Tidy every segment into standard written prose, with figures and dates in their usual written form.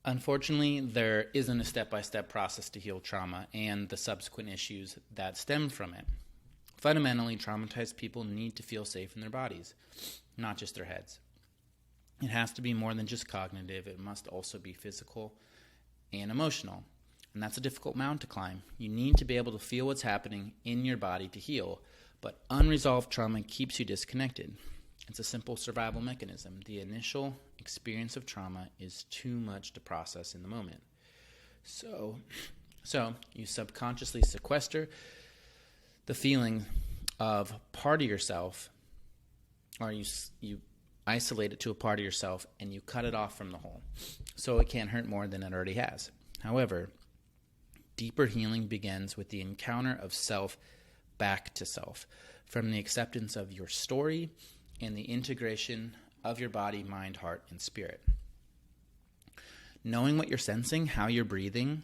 Unfortunately, there isn't a step-by-step process to heal trauma and the subsequent issues that stem from it. Fundamentally, traumatized people need to feel safe in their bodies, not just their heads. It has to be more than just cognitive. It must also be physical and emotional. And that's a difficult mountain to climb. You need to be able to feel what's happening in your body to heal, but unresolved trauma keeps you disconnected. It's a simple survival mechanism. The initial experience of trauma is too much to process in the moment. So you subconsciously sequester the feeling of part of yourself, or you isolate it to a part of yourself, and you cut it off from the whole, so it can't hurt more than it already has. However, deeper healing begins with the encounter of self back to self, from the acceptance of your story and the integration of your body, mind, heart, and spirit. Knowing what you're sensing, how you're breathing,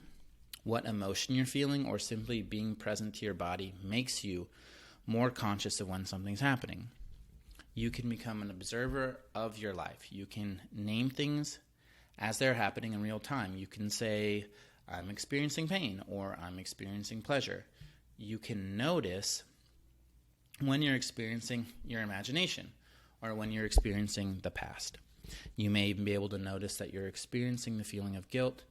what emotion you're feeling, or simply being present to your body makes you more conscious of when something's happening. You can become an observer of your life. You can name things as they're happening in real time. You can say, I'm experiencing pain, or I'm experiencing pleasure. You can notice when you're experiencing your imagination, or when you're experiencing the past. You may even be able to notice that you're experiencing the feeling of guilt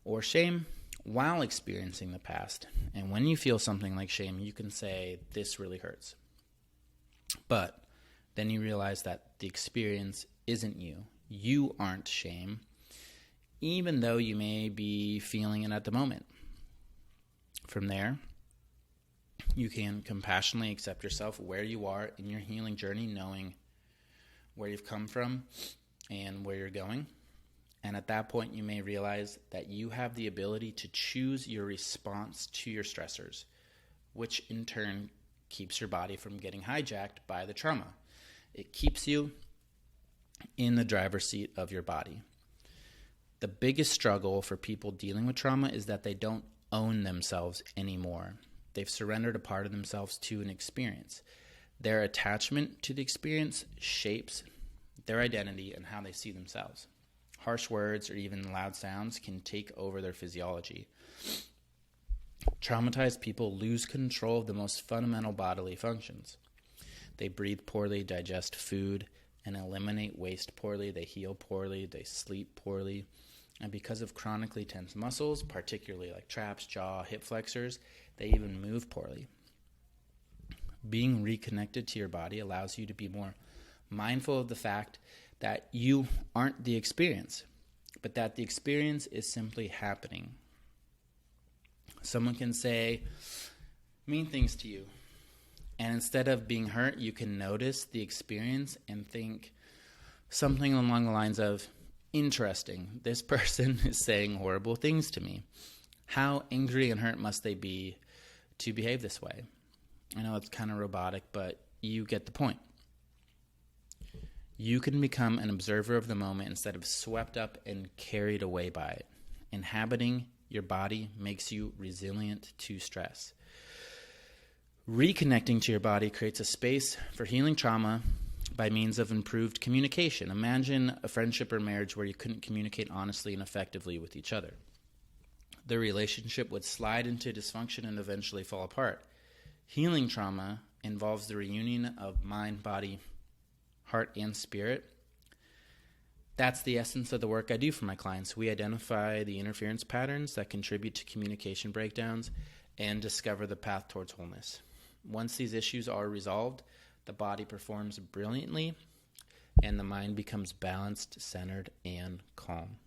or shame while experiencing the past. And when you feel something like shame, you can say, this really hurts. But then you realize that the experience isn't you. You aren't shame, even though you may be feeling it at the moment. From there, you can compassionately accept yourself where you are in your healing journey, knowing where you've come from and where you're going. And at that point, you may realize that you have the ability to choose your response to your stressors, which in turn keeps your body from getting hijacked by the trauma. It keeps you in the driver's seat of your body. The biggest struggle for people dealing with trauma is that they don't own themselves anymore. They've surrendered a part of themselves to an experience. Their attachment to the experience shapes their identity and how they see themselves. Harsh words or even loud sounds can take over their physiology. Traumatized people lose control of the most fundamental bodily functions. They breathe poorly, digest food, and eliminate waste poorly. They heal poorly. They sleep poorly. And because of chronically tense muscles, particularly like traps, jaw, hip flexors, they even move poorly. Being reconnected to your body allows you to be more mindful of the fact that you aren't the experience, but that the experience is simply happening. Someone can say mean things to you, and instead of being hurt, you can notice the experience and think something along the lines of, interesting, this person is saying horrible things to me. How angry and hurt must they be to behave this way? I know it's kind of robotic, but you get the point. You can become an observer of the moment instead of swept up and carried away by it. Inhabiting your body makes you resilient to stress. Reconnecting to your body creates a space for healing trauma by means of improved communication. Imagine a friendship or marriage where you couldn't communicate honestly and effectively with each other. The relationship would slide into dysfunction and eventually fall apart. Healing trauma involves the reunion of mind, body, heart, and spirit. That's the essence of the work I do for my clients. We identify the interference patterns that contribute to communication breakdowns and discover the path towards wholeness. Once these issues are resolved, the body performs brilliantly and the mind becomes balanced, centered, and calm.